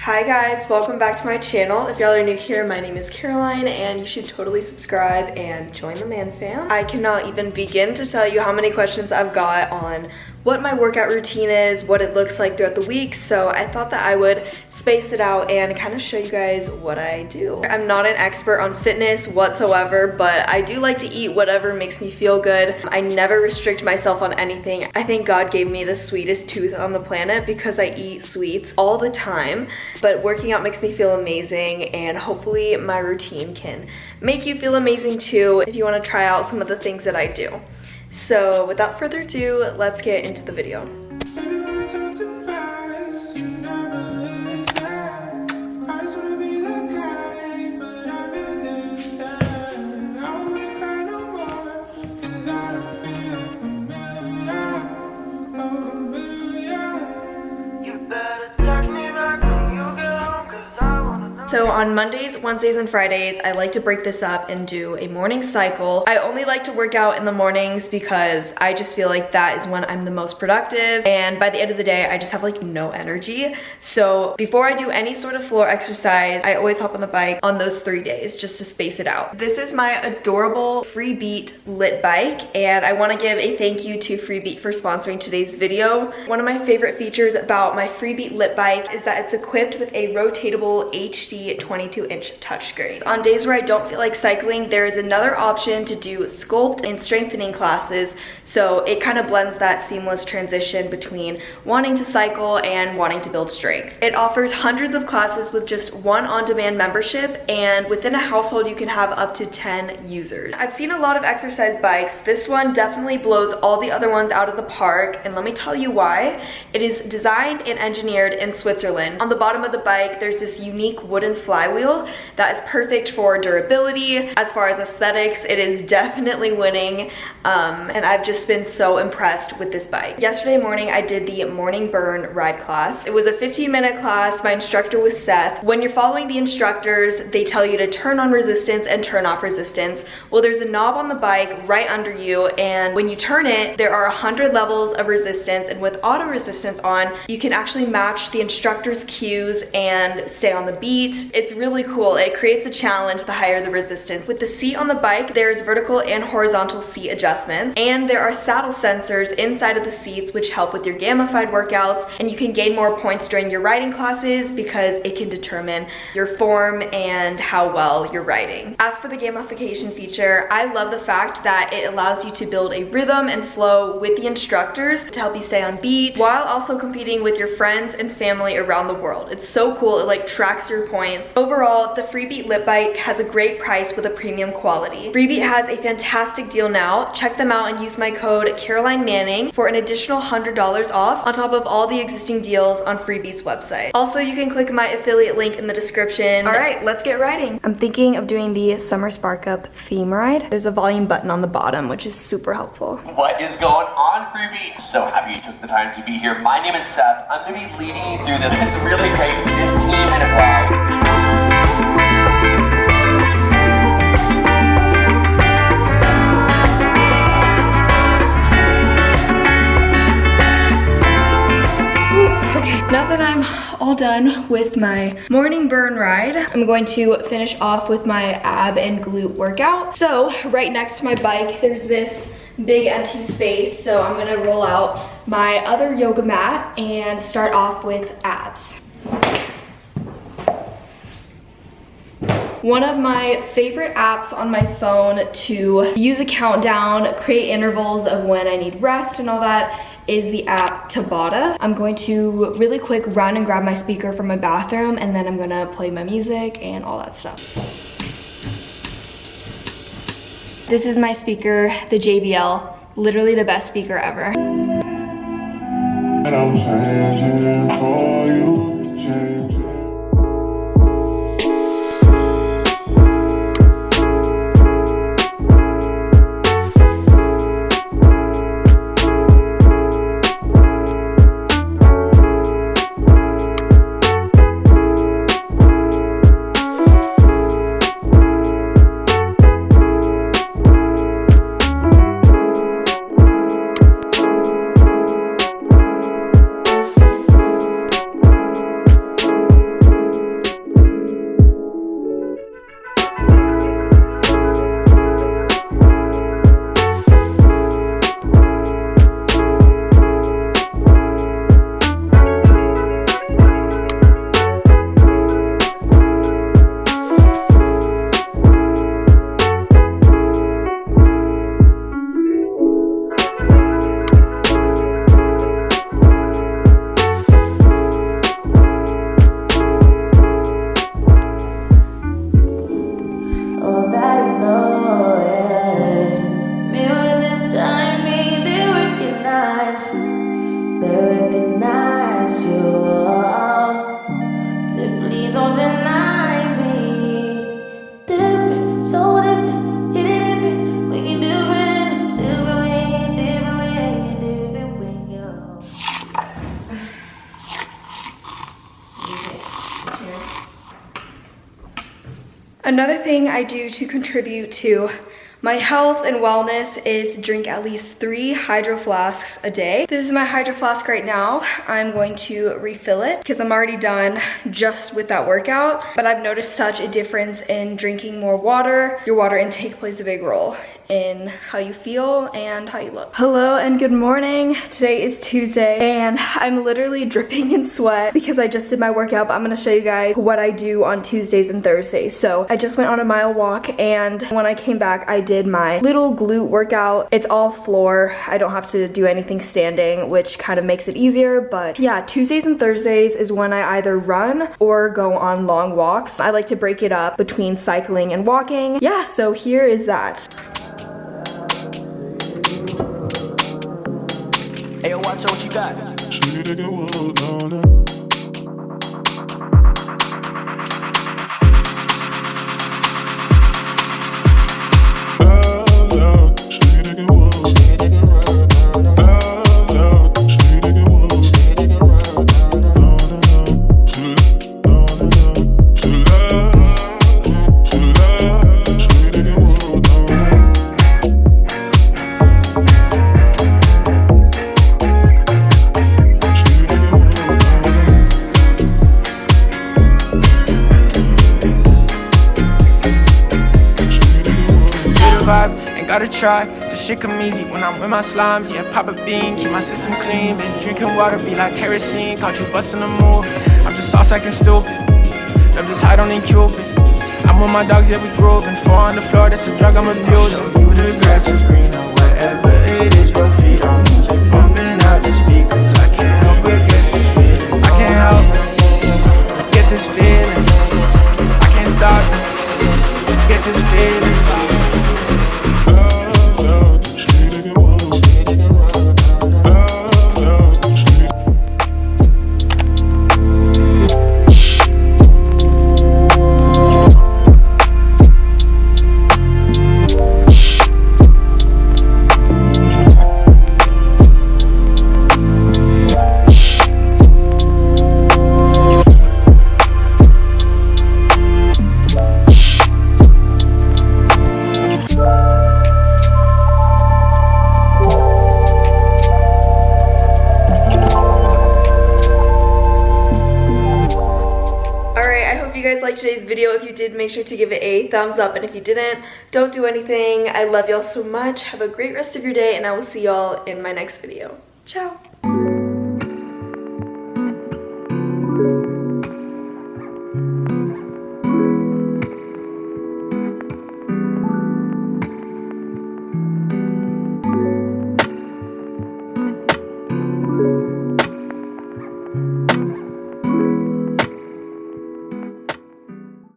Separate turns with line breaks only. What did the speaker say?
Hi guys, welcome back to my channel. If y'all are new here, my name is Caroline and you should totally subscribe and join the man fam. I cannot even begin to tell you how many questions I've got on what my workout routine is, what it looks like throughout the week, so I thought that I would space it out and kind of show you guys what I do. I'm not an expert on fitness whatsoever, but I do like to eat whatever makes me feel good. I never restrict myself on anything. I think God gave me the sweetest tooth on the planet because I eat sweets all the time, but working out makes me feel amazing, and hopefully my routine can make you feel amazing too if you want to try out some of the things that I do. So without further ado, let's get into the video. So on Mondays, Wednesdays, and Fridays, I like to break this up and do a morning cycle. I only like to work out in the mornings because I just feel like that is when I'm the most productive, and by the end of the day, I just have like no energy. So before I do any sort of floor exercise, I always hop on the bike on those 3 days just to space it out. This is my adorable Freebeat lit bike, and I want to give a thank you to Freebeat for sponsoring today's video. One of my favorite features about my Freebeat lit bike is that it's equipped with a rotatable HD 22-inch touchscreen. On days where I don't feel like cycling, there is another option to do sculpt and strengthening classes, so it kind of blends that seamless transition between wanting to cycle and wanting to build strength. It offers hundreds of classes with just one on-demand membership, and within a household you can have up to 10 users. I've seen a lot of exercise bikes. This one definitely blows all the other ones out of the park, and let me tell you why. It is designed and engineered in Switzerland. On the bottom of the bike, there's this unique wooden flywheel that is perfect for durability. As far as aesthetics, it is definitely winning, and I've just been so impressed with this bike. Yesterday morning, I did the morning burn ride class. It was a 15-minute class. My instructor was Seth. When you're following the instructors, they tell you to turn on resistance and turn off resistance. Well, there's a knob on the bike right under you, and when you turn it, there are 100 levels of resistance, and with auto resistance on, you can actually match the instructor's cues and stay on the beat. It's really cool. It creates a challenge the higher the resistance. With the seat on the bike, there's vertical and horizontal seat adjustments, and there are saddle sensors inside of the seats which help with your gamified workouts, and you can gain more points during your riding classes because it can determine your form and how well you're riding. As for the gamification feature, I love the fact that it allows you to build a rhythm and flow with the instructors to help you stay on beat while also competing with your friends and family around the world. It's so cool. It like tracks your points. Overall, the Freebeat lit bike has a great price with a premium quality. Freebeat has a fantastic deal now. Check them out and use my code carolinemanning for an additional $100 off on top of all the existing deals on Freebeat's website. Also, you can click my affiliate link in the description. All right, let's get riding. I'm thinking of doing the Summer Spark Up theme ride. There's a volume button on the bottom, which is super helpful.
What is going on, Freebeat? So happy you took the time to be here. My name is Seth. I'm gonna be leading you through this. It's a really great 15-minute ride. Okay, now that I'm all done with my morning burn ride, I'm going to finish off with my ab and glute workout. So right next to my bike, there's this big empty space, so I'm gonna roll out my other yoga mat and start off with abs. One of my favorite apps on my phone to use a countdown, create intervals of when I need rest and all that is the app Tabata. I'm going to really quick run and grab my speaker from my bathroom, and then I'm gonna play my music and all that stuff. This is my speaker, the JBL, literally the best speaker ever. And I'm changing for you, changing. Another thing I do to contribute to my health and wellness is drink at least 3 hydro flasks a day. This is my hydro flask right now. I'm going to refill it because I'm already done just with that workout, but I've noticed such a difference in drinking more water. Your water intake plays a big role in how you feel and how you look. Hello and good morning. Today is Tuesday and I'm literally dripping in sweat because I just did my workout, but I'm gonna show you guys what I do on Tuesdays and Thursdays. So I just went on a mile walk, and when I came back, I did my little glute workout. It's all floor. I don't have to do anything standing, which kind of makes it easier. But yeah, Tuesdays and Thursdays is when I either run or go on long walks. I like to break it up between cycling and walking. Yeah, so here is that.
Hey, yo, watch out what you got. Ain't gotta try, this shit come easy when I'm with my slimes. Yeah, pop a bean, keep my system clean. Been drinking water, be like kerosene. Caught you busting a move, I'm just sauce acting stupid. I'm just hide on in Cupid. I'm with my dogs, yeah, we grooving. 4 on the floor, that's a drug I'm abusing. Show you the grass is green or whatever it is. Your feet on music, bumping out the speakers. I can't help but get this feeling. I can't help but get this feeling. I can't stop it, get this feeling.
Liked today's video. If you did, make sure to give it a thumbs up, and if you didn't, don't do anything. I love y'all so much. Have a great rest of your day, and I will see y'all in my next video. Ciao.